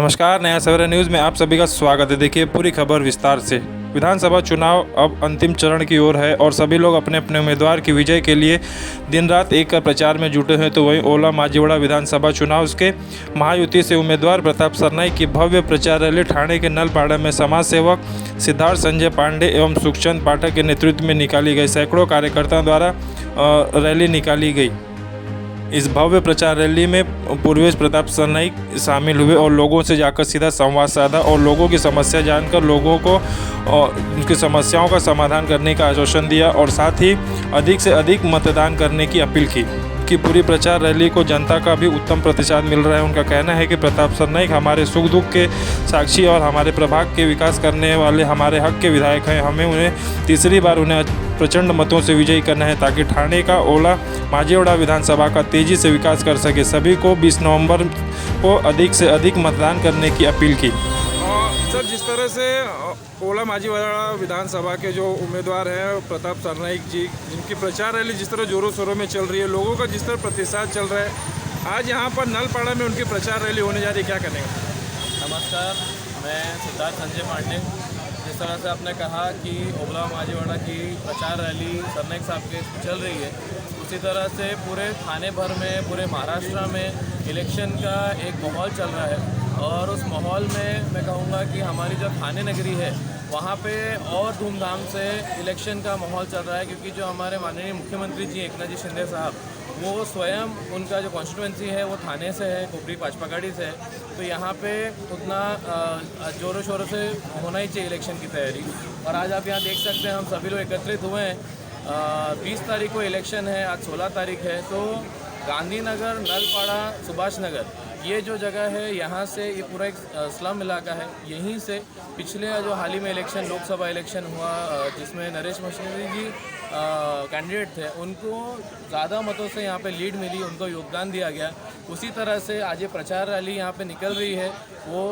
नमस्कार, नया सवेरा न्यूज़ में आप सभी का स्वागत है। देखिए पूरी खबर विस्तार से। विधानसभा चुनाव अब अंतिम चरण की ओर है और सभी लोग अपने अपने उम्मीदवार की विजय के लिए दिन रात एक कर प्रचार में जुटे हैं। तो वहीं ओला मांझीवाड़ा विधानसभा चुनाव के महायुति से उम्मीदवार प्रताप सरनाईक की भव्य प्रचार रैली ठाणे के नलपाड़ा में समाज सेवक सिद्धार्थ संजय पांडे एवं सुखचंद पाठक के नेतृत्व में निकाली गई। सैकड़ों कार्यकर्ताओं द्वारा रैली निकाली गई। इस भव्य प्रचार रैली में पूर्वेश प्रताप सरनाईक शामिल हुए और लोगों से जाकर सीधा संवाद साधा और लोगों की समस्या जानकर लोगों को उनकी समस्याओं का समाधान करने का आश्वासन दिया और साथ ही अधिक से अधिक मतदान करने की अपील की पूरी प्रचार रैली को जनता का भी उत्तम प्रतिसाद मिल रहा है। उनका कहना है कि प्रताप सरनाईक हमारे सुख दुख के साक्षी और हमारे प्रभाग के विकास करने वाले हमारे हक के विधायक हैं। हमें उन्हें तीसरी बार उन्हें प्रचंड मतों से विजयी करना है ताकि ठाणे का ओला मांझीवाड़ा विधानसभा का तेजी से विकास कर सके। सभी को 20 नवंबर को अधिक से अधिक मतदान करने की अपील की। सर, जिस तरह से ओला मांझीवाड़ा विधानसभा के जो उम्मीदवार हैं प्रताप सरनाईक जी, जिनकी प्रचार रैली जिस तरह जोरों शोरों में चल रही है, लोगों का जिस तरह प्रतिसाद चल रहा है, आज यहाँ पर नलपाड़ा में उनकी प्रचार रैली होने जा रही है, क्या करेंगे? नमस्कार, मैं सिद्धार्थ संजय पांडे। जिस तरह से आपने कहा कि ओला मांझीवाड़ा की प्रचार रैली सरनाईक साहब के चल रही है, उसी तरह से पूरे थाने भर में, पूरे महाराष्ट्र में इलेक्शन का एक माहौल चल रहा है और उस माहौल में मैं कहूँगा कि हमारी जो थाने नगरी है वहाँ पे और धूमधाम से इलेक्शन का माहौल चल रहा है, क्योंकि जो हमारे माननीय मुख्यमंत्री जी एकनाथ जी शिंदे साहब, वो स्वयं उनका जो कॉन्स्टिट्यूंसी है वो थाने से है, कोपरी पाचपागाड़ी से है। तो यहाँ पे उतना ज़ोरों शोरों से होना ही चाहिए इलेक्शन की तैयारी। और आज आप यहाँ देख सकते हैं हम सभी लोग एकत्रित हुए हैं। 20 तारीख को इलेक्शन है, आज 16 तारीख है। तो गांधीनगर, नलपाड़ा, सुभाष नगर, ये जो जगह है यहाँ से ये पूरा एक स्लम इलाका है। यहीं से पिछले जो हाल ही में इलेक्शन, लोकसभा इलेक्शन हुआ जिसमें नरेश मशीनरी जी कैंडिडेट थे, उनको ज़्यादा मतों से यहाँ पे लीड मिली, उनको योगदान दिया गया। उसी तरह से आज ये प्रचार रैली यहाँ पे निकल रही है। वो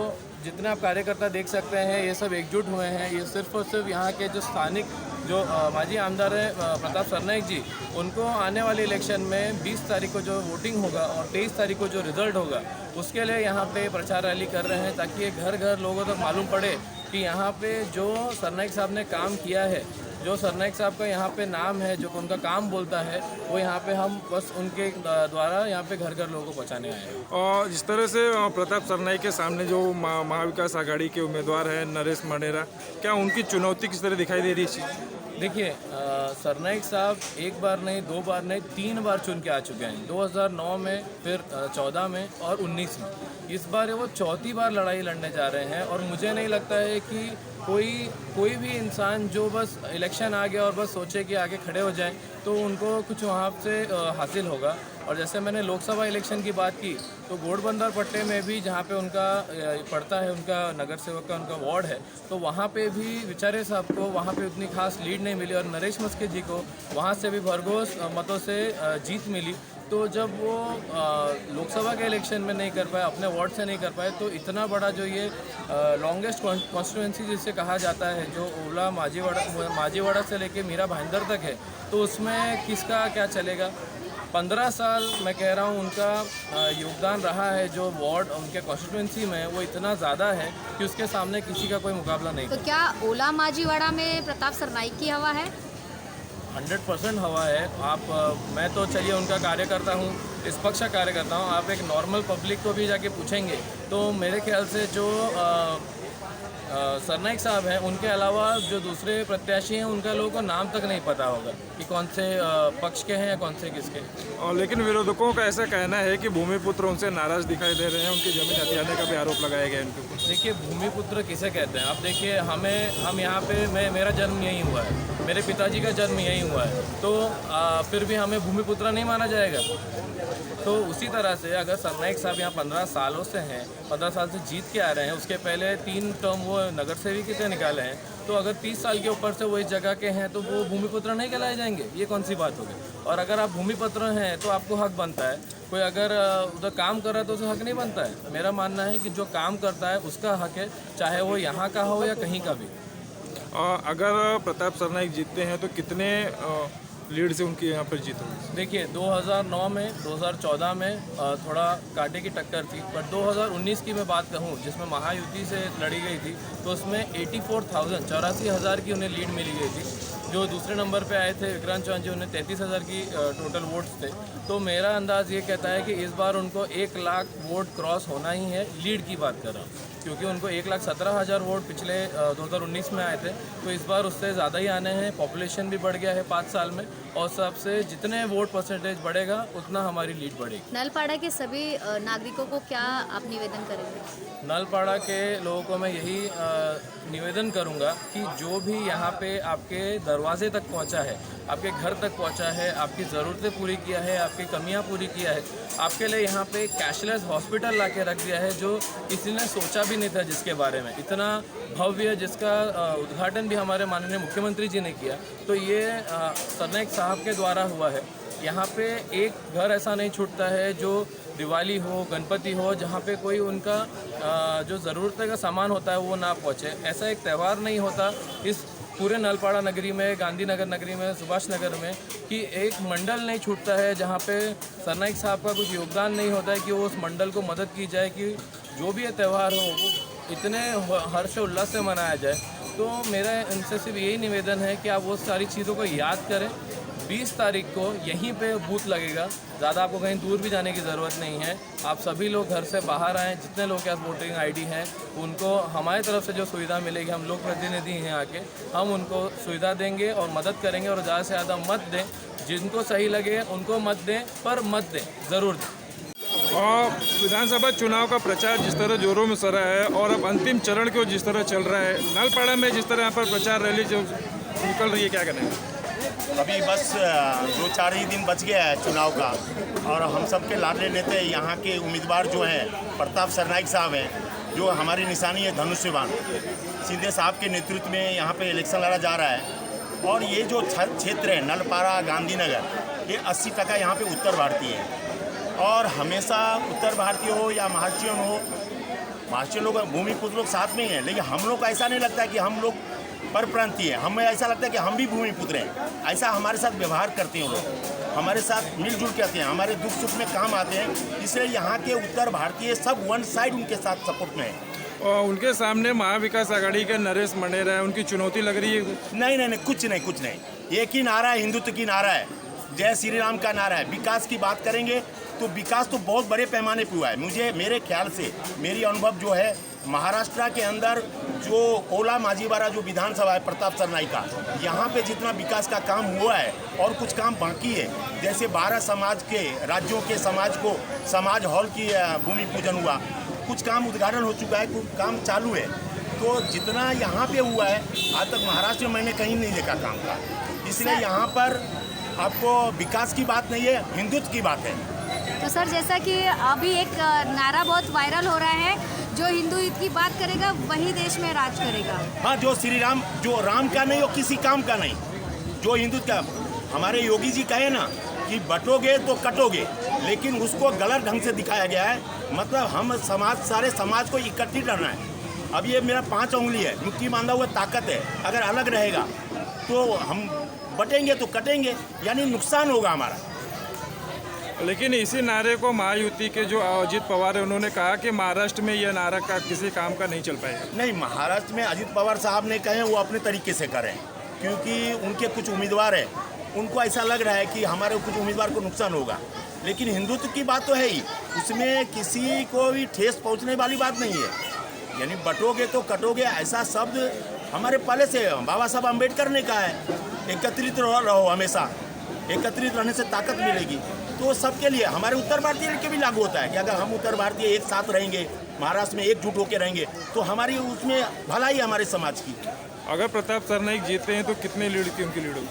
जितने आप कार्यकर्ता देख सकते हैं, ये सब एकजुट हुए हैं। ये सिर्फ और सिर्फ यहाँ के जो स्थानिक जो माजी आमदार है प्रताप सरनाईक जी, उनको आने वाले इलेक्शन में 20 तारीख को जो वोटिंग होगा और 23 तारीख को जो रिज़ल्ट होगा, उसके लिए यहाँ पे प्रचार रैली कर रहे हैं, ताकि ये घर घर लोगों तक मालूम पड़े कि यहाँ पे जो सरनाईक साहब ने काम किया है, जो सरनाईक साहब का यहाँ पे नाम है, जो उनका काम बोलता है, वो यहाँ पे हम बस उनके द्वारा यहाँ पे घर घर लोगों को पहुँचाने आए हैं। और जिस तरह से प्रताप सरनाईक के सामने जो महाविकास आघाड़ी के उम्मीदवार हैं नरेश मणेरा, क्या उनकी चुनौती किस तरह दिखाई दे रही है? देखिए, सरनाईक साहब एक बार नहीं, 2 बार नहीं, 3 बार चुन के आ चुके हैं। 2009 में, फिर 14 में और 19 में। इस बार वो चौथी बार लड़ाई लड़ने जा रहे हैं और मुझे नहीं लगता है कि कोई भी इंसान जो बस इलेक्शन आ गया और बस सोचे कि आगे खड़े हो जाएं तो उनको कुछ वहाँ से हासिल होगा। और जैसे मैंने लोकसभा इलेक्शन की बात की, तो घोड़बंदर पट्टे में भी जहाँ पे उनका पड़ता है, उनका नगर सेवक का उनका वार्ड है, तो वहाँ पे भी विचारे साहब को वहाँ पे उतनी खास लीड नहीं मिली और नरेश मस्के जी को वहाँ से भी भरघोस मतों से जीत मिली। तो जब वो लोकसभा के इलेक्शन में नहीं कर पाए, अपने वार्ड से नहीं कर पाए, तो इतना बड़ा जो ये लॉन्गेस्ट कॉन्स्टिट्यूंसी जिसे कहा जाता है, जो ओला मांझीवाड़ा से लेके मीरा भाईंदर तक है, तो उसमें किसका क्या चलेगा? 15 साल मैं कह रहा हूँ उनका योगदान रहा है जो वार्ड उनके कॉन्स्टिट्यूंसी में, वो इतना ज़्यादा है कि उसके सामने किसी का कोई मुकाबला नहीं। तो क्या ओला मांझीवाड़ा में प्रताप सरनाईक की हवा है? 100% हवा है। मैं तो चलिए उनका कार्यकर्ता हूँ, निष्पक्ष कार्यकर्ता हूँ। आप एक नॉर्मल पब्लिक को भी जाके पूछेंगे तो मेरे ख्याल से जो सरनाईक साहब हैं, उनके अलावा जो दूसरे प्रत्याशी हैं, उनका लोगों को नाम तक नहीं पता होगा कि कौन से पक्ष के हैं या कौन से किसके। और लेकिन विरोधकों का ऐसा कहना है कि भूमिपुत्र उनसे नाराज दिखाई दे रहे हैं, उनकी जमीन हथियाने का भी आरोप लगाया गया है उनके ऊपर। देखिए, भूमिपुत्र किसे कहते हैं? आप देखिए, हम यहाँ पे मेरा जन्म यहीं हुआ है, मेरे पिताजी का जन्म यहीं हुआ है, तो फिर भी हमें भूमिपुत्र नहीं माना जाएगा? तो उसी तरह से अगर सरनाईक साहब यहाँ 15 सालों से हैं, 15 साल से जीत के आ रहे हैं, उसके पहले 3 टर्म वो नगर सेवक से निकाले हैं, तो अगर 30 साल के ऊपर से वो इस जगह के हैं तो वो भूमिपुत्र नहीं कहलाए जाएंगे? ये कौन सी बात होगी? और अगर आप भूमिपुत्र हैं तो आपको हक बनता है। कोई अगर उधर काम कर रहा है तो उसे हक नहीं बनता है? मेरा मानना है कि जो काम करता है उसका हक है, चाहे वो यहाँ का हो या कहीं का भी। अगर प्रताप सरनाईक जीतते हैं तो कितने लीड से उनकी यहाँ पर जीत होगी? देखिए 2009 में 2014 में थोड़ा कांटे की टक्कर थी, पर 2019 की मैं बात कहूँ जिसमें महायुति से लड़ी गई थी, तो उसमें 84,000 की उन्हें लीड मिली गई थी। जो दूसरे नंबर पे आए थे विक्रांत चौहान जी, उन्हें 33,000 की टोटल वोट्स थे। तो मेरा अंदाज़ ये कहता है कि इस बार उनको 1 लाख वोट क्रॉस होना ही है, लीड की बात कर रहा हूँ, क्योंकि उनको 1,17,000 वोट पिछले 2019 में आए थे। तो इस बार उससे ज़्यादा ही आने हैं। पॉपुलेशन भी बढ़ गया है 5 साल में, और सबसे जितने वोट परसेंटेज बढ़ेगा उतना हमारी लीड बढ़ेगी। नलपाड़ा के सभी नागरिकों को क्या आप निवेदन करेंगे? नलपाड़ा के लोगों को मैं यही निवेदन करूंगा कि जो भी यहाँ पे आपके दरवाजे तक पहुँचा है, आपके घर तक पहुँचा है, आपकी ज़रूरतें पूरी किया है, आपकी कमियाँ पूरी किया है, आपके लिए यहाँ पे कैशलेस हॉस्पिटल ला के रख दिया है, जो किसी ने सोचा भी नहीं था, जिसके बारे में इतना भव्य, जिसका उद्घाटन भी हमारे माननीय मुख्यमंत्री जी ने किया। तो ये सरनाइक साहब के द्वारा हुआ है। यहाँ पे एक घर ऐसा नहीं छूटता है जो दिवाली हो, गणपति हो, जहाँ पे कोई उनका जो ज़रूरत का सामान होता है वो ना पहुँचे। ऐसा एक त्यौहार नहीं होता इस पूरे नलपाड़ा नगरी में, गांधीनगर नगरी में, सुभाष नगर में, कि एक मंडल नहीं छूटता है जहाँ पे सरनाइक साहब का कुछ योगदान नहीं होता है कि वो उस मंडल को मदद की जाए कि जो भी ये त्यौहार हो वो इतने हर्षोल्लास से मनाया जाए। तो मेरा इनसे सिर्फ यही निवेदन है कि आप वो सारी चीज़ों को याद करें। 20 तारीख को यहीं पे बूथ लगेगा, ज़्यादा आपको कहीं दूर भी जाने की ज़रूरत नहीं है। आप सभी लोग घर से बाहर आएँ, जितने लोग के पास वोटिंग आईडी हैं उनको हमारी तरफ से जो सुविधा मिलेगी, हम लोग प्रतिनिधि हैं आके, हम उनको सुविधा देंगे और मदद करेंगे। और ज़्यादा से ज़्यादा मत दें, जिनको सही लगे उनको मत दें, पर मत दें, ज़रूर दें। और विधानसभा चुनाव का प्रचार जिस तरह जोरों में सरा है और अब अंतिम चरण को जिस तरह चल रहा है, नलपाड़ा में जिस तरह यहाँ पर प्रचार रैली जो निकल रही है, क्या कहना है? अभी बस 2-4 ही दिन बच गया है चुनाव का, और हम सबके लाडले नेता यहाँ के उम्मीदवार जो हैं प्रताप सरनाइक साहब हैं, जो हमारी निशानी है धनुष्यबाण। सीधे साहब के नेतृत्व में यहाँ पे इलेक्शन लड़ा जा रहा है। और ये जो क्षेत्र है नलपाड़ा गांधीनगर, ये 80% यहाँ पे उत्तर भारतीय है। और हमेशा उत्तर भारतीय हो या महाराष्ट्रियन हो, महाराष्ट्रियन लोग भूमिपुत्र लोग साथ में ही हैं, लेकिन हम लोग को ऐसा नहीं लगता है कि हम लोग परप्रांतीय हैं। हमें ऐसा लगता है कि हम भी भूमिपुत्र हैं। ऐसा हमारे साथ व्यवहार करते हैं लोग, हमारे साथ मिलजुल के आते हैं, हमारे दुख सुख में काम आते हैं। इसलिए यहाँ के उत्तर भारतीय सब वन साइड उनके साथ सपोर्ट में है। और उनके सामने महाविकास आघाड़ी के नरेश मंडेरा है, उनकी चुनौती लग रही है? नहीं, कुछ नहीं। एक ही नारा है, हिंदुत्व की नारा है, जय श्री राम का नारा है। विकास की बात करेंगे तो विकास तो बहुत बड़े पैमाने पर हुआ है। मेरे ख्याल से, मेरी अनुभव जो है, महाराष्ट्र के अंदर जो ओला माझीवाड़ा जो विधानसभा है प्रताप सरनाइक का, यहाँ पे जितना विकास का काम हुआ है और कुछ काम बाकी है, जैसे 12 समाज के राज्यों के समाज को समाज हॉल की भूमि पूजन हुआ, कुछ काम उद्घाटन हो चुका है, कुछ काम चालू है। तो जितना यहाँ पे हुआ है आज तक महाराष्ट्र में मैंने कहीं नहीं देखा काम का। इसलिए यहाँ पर आपको विकास की बात नहीं है, हिंदुत्व की बात है। तो सर, जैसा कि अभी एक नारा बहुत वायरल हो रहा है, जो हिंदू हित की बात करेगा वही देश में राज करेगा। हाँ, जो श्री राम, जो राम का नहीं और किसी काम का नहीं, जो हिंदुत्व का। हमारे योगी जी कहे ना कि बटोगे तो कटोगे, लेकिन उसको गलत ढंग से दिखाया गया है। मतलब हम समाज, सारे समाज को इकट्ठी करना है। अब ये मेरा 5 उंगली है, मुट्ठी बांधा हुआ ताकत है। अगर अलग रहेगा तो हम बटेंगे तो कटेंगे, यानी नुकसान होगा हमारा। लेकिन इसी नारे को महायुति के जो अजित पवार है, उन्होंने कहा कि महाराष्ट्र में यह नारा का किसी काम का नहीं चल पाएगा। नहीं, महाराष्ट्र में अजित पवार साहब ने कहे वो अपने तरीके से करें, क्योंकि उनके कुछ उम्मीदवार हैं, उनको ऐसा लग रहा है कि हमारे कुछ उम्मीदवार को नुकसान होगा। लेकिन हिंदुत्व की बात तो है ही, उसमें किसी को भी ठेस पहुँचने वाली बात नहीं है। यानी बटोगे तो कटोगे, ऐसा शब्द हमारे पहले से बाबा साहब अम्बेडकर ने कहा है। एकत्रित रहो, हमेशा एकत्रित रहने से ताकत मिलेगी। तो सबके लिए, हमारे उत्तर भारतीय के भी लागू होता है कि अगर हम उत्तर भारतीय एक साथ रहेंगे, महाराष्ट्र में एकजुट होकर रहेंगे, तो हमारी उसमें भलाई है हमारे समाज की। अगर प्रताप सरनाइक जीतते हैं तो कितने लीड की उनकी लीड होगी?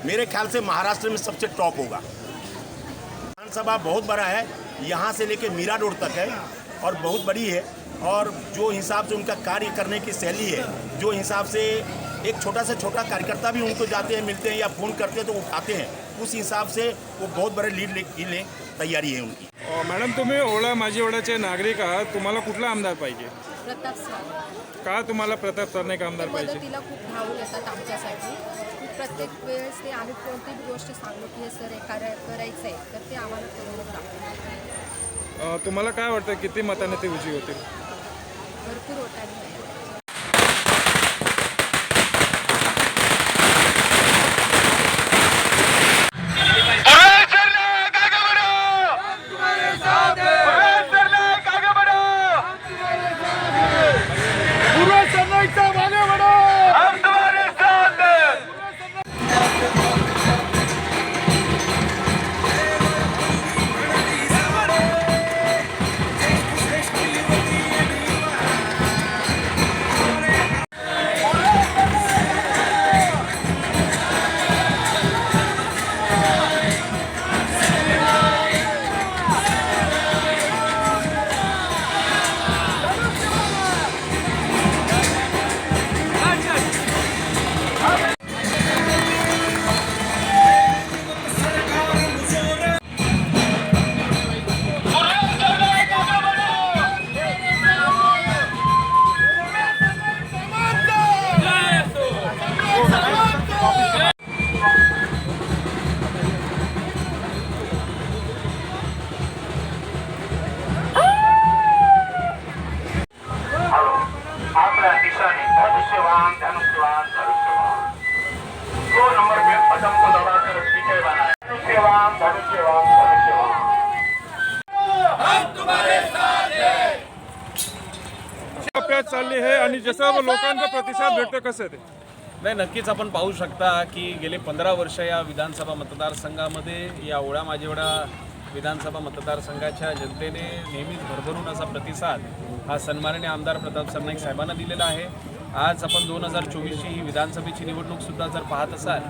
मेरे ख्याल से महाराष्ट्र में सबसे टॉप होगा। विधानसभा बहुत बड़ा है, यहाँ से लेके मीरा रोड तक है और बहुत बड़ी है। और जो हिसाब से उनका कार्य करने की शैली है, जो हिसाब से एक छोटा से छोटा कार्यकर्ता भी उनको जाते हैं, मिलते हैं या फ़ोन करते हैं तो उठाते हैं, उस हिसाब से वो बहुत बड़े लीड ले तयारी आहे उनकी। मॅडम, तुम्ही ओला माझीवाडाचे नागरिक आहात, तुम्हाला कुठला आमदार पाहिजे? प्रताप सर का तुम्हाला प्रताप सरनाईक आमदार पाहिजे? मदतीला खूप धावून येतात आमच्यासाठी, खूप प्रत्येक वेळेस ते आम्ही कोणतीही गोष्ट सांगलो की हे सर हे करायचं आहे तर ते आम्हाला करूनच दाखवतात. तुम्हाला काय वाटतं किती मताने ते विजयी होतील? भरपूर होतात. आपल्या दिशाने धनुष्यवान धनुष्यवान धनुष्यवान 2 नंबर पे पदम को दबाकर विजय बनाए धनुष्यवान धनुष्यवान धनुष्यवान हम तुम्हारे साथ हैं. टप्प्यात चालली आहे आणि जसं लोकांचा प्रतिसाद भेटतो कसं आहे ते? नाही, नक्कीच आपण पाहू शकता की गेले 15 वर्ष या विधानसभा मतदारसंघामध्ये या ओढा माझेवडा विधानसभा मतदारसंघाच्या जनतेने नेहमीच भरभरून असा प्रतिसाद हा सन्माननीय आमदार प्रताप सरनाईक साहेबांना दिलेला आहे. आज आपण 2024ची ही विधानसभेची निवडणूकसुद्धा जर पाहत असाल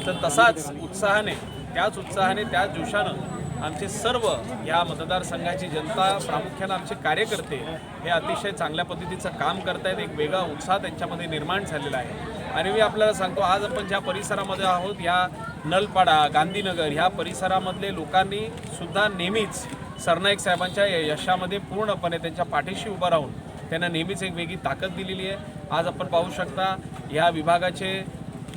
तर तसाच उत्साहाने त्याच जोशानं आमचे सर्व या मतदारसंघाची जनता प्रामुख्यानं आमचे कार्यकर्ते हे अतिशय चांगल्या पद्धतीचं काम करतायत. एक वेगळा उत्साह त्यांच्यामध्ये निर्माण झालेला आहे. आणि मी आपल्याला सांगतो, आज आपण ज्या परिसरामध्ये आहोत, ह्या नलपाडा गांधीनगर ह्या परिसरामधले लोकांनी सुद्धा नेहमीच सरनाईक साहेबांच्या यशामध्ये पूर्णपणे त्यांच्या पाठीशी उभं राहून त्यांना नेहमीच एक वेगळी ताकद दिलेली आहे. आज आपण पाहू शकता ह्या विभागाचे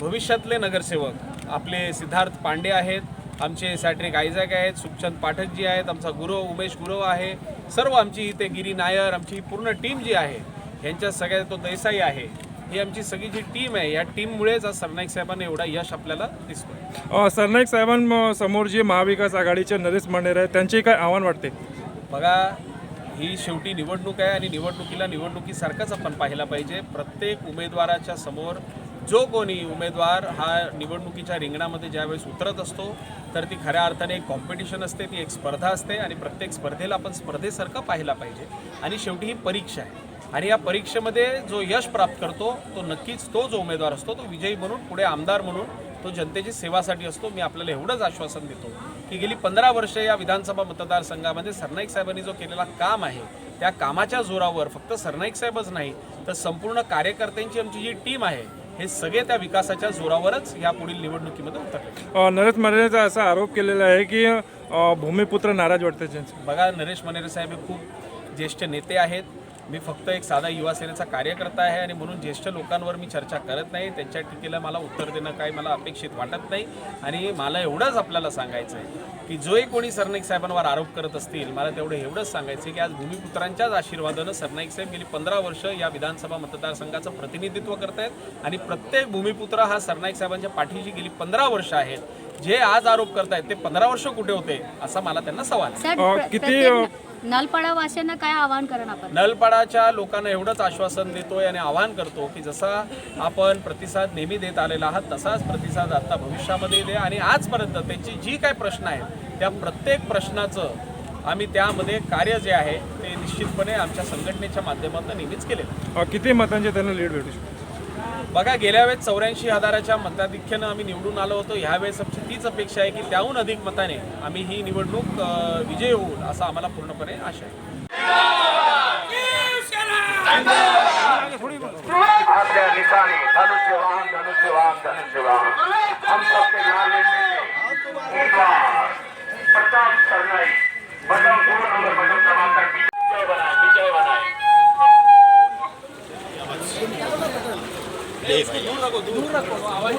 भविष्यातले नगरसेवक आपले सिद्धार्थ पांडे आहेत, आमचे सॅट्रिक आयझॅक आहेत, सुखचंद पाठकजी आहेत, आमचा गुरव उमेश गुरव आहे, सर्व आमची इथे गिरी नायर, आमची ही पूर्ण टीम जी आहे ह्यांच्या सगळ्या तो देसाई आहे, ही आमची सगळी जी टीम आहे या टीममुळेच आज सरनाईक साहेबांना एवढा यश आपल्याला दिसतोय. सरनाईक साहेबांसमोर जे महाविकास आघाडीचे नरेश मंडेर आहेत त्यांचे काय आव्हान वाटते? बघा, ही शेवटी निवडणूक आहे आणि निवडणुकीला निवडणुकीसारखंच आपण पाहायला पाहिजे. प्रत्येक उमेदवाराच्या समोर जो कोणी उमेदवार हा निवडणुकीच्या रिंगणामध्ये ज्यावेळेस उतरत असतो तर ती खऱ्या अर्थाने एक कॉम्पिटिशन असते, ती एक स्पर्धा असते आणि प्रत्येक स्पर्धेला आपण स्पर्धेसारखं पाहायला पाहिजे. आणि शेवटी ही परीक्षा आहे आणि या परीक्षेमध्ये जो यश प्राप्त करतो तो नक्कीच तो जो उमेदवार असतो तो विजयी म्हणून पुढे आमदार म्हणून तो जनतेची सेवासाठी असतो. मी आपल्याला एवढंच आश्वासन देतो की गेली 15 वर्ष या विधानसभा मतदारसंघामध्ये सरनाईक साहेबांनी जो केलेला काम आहे त्या कामाच्या जोरावर फक्त सरनाईक साहेबच नाही तर संपूर्ण कार्यकर्त्यांची आमची जी टीम आहे हे सगळे त्या विकासाच्या जोरावरच या पुढील निवडणुकीमध्ये उतरले. नरेश मंडेरचा असा आरोप केलेला आहे की भूमिपुत्र नाराज वाटते त्यांचे. बघा, नरेश मंडेर साहेब हे खूप ज्येष्ठ नेते आहेत. मी फक्त एक साधा युवा सेनेचा कार्यकर्ता आहे आणि म्हणून ज्येष्ठ लोकांवर मी चर्चा करत नाही. त्यांच्या टीकेला मला उत्तर देणं काही मला अपेक्षित वाटत नाही. आणि मला एवढंच आपल्याला सांगायचं आहे की जोही कोणी सरनाईक साहेबांवर आरोप करत असतील मला तेवढं एवढंच सांगायचं आहे की आज भूमिपुत्रांच्याच आशीर्वादानं सरनाईक साहेब गेली 15 वर्ष या विधानसभा मतदारसंघाचं प्रतिनिधित्व करत आहेत आणि प्रत्येक भूमिपुत्र हा सरनाईक साहेबांच्या पाठीशी गेली 15 वर्ष आहेत. जे आज आरोप करतायत ते 15 वर्ष कुठे होते असा मला त्यांना सवाल आहे. किती नलपाडा वासियांना काय आवाहन करणार आपण? नलपाडाच्या लोकांना एवढंच आश्वासन देतोय आणि आवाहन करतो की जसा आपण प्रतिसाद नेहमी देत आलेला आहात तसाच प्रतिसाद आता भविष्यामध्ये दे आणि आजपर्यंत त्यांची जी काही प्रश्न आहेत त्या प्रत्येक प्रश्नाचं आम्ही त्यामध्ये कार्य जे आहे ते निश्चितपणे आमच्या संघटनेच्या माध्यमातून नेहमीच केलेलं. किती मतांचे त्यांना लीड भेटू शकतो? बघा, गेल्या वेळेस 84,000च्या मताधिक्यानं आम्ही निवडून आलो होतो. ह्यावेळेस आमची तीच अपेक्षा आहे की त्याहून अधिक मताने आम्ही ही निवडणूक विजयी होऊ असं आम्हाला पूर्णपणे आशा आहे. आपल्या निशाने धनुष्यवान धनुष्यवान धनुष्यवान हम सबके लाले उम्मीदवार Pratap Sarnaik button 2 number button दबाकर विजय बनाए विजय बनाए. दूर रखो आवाज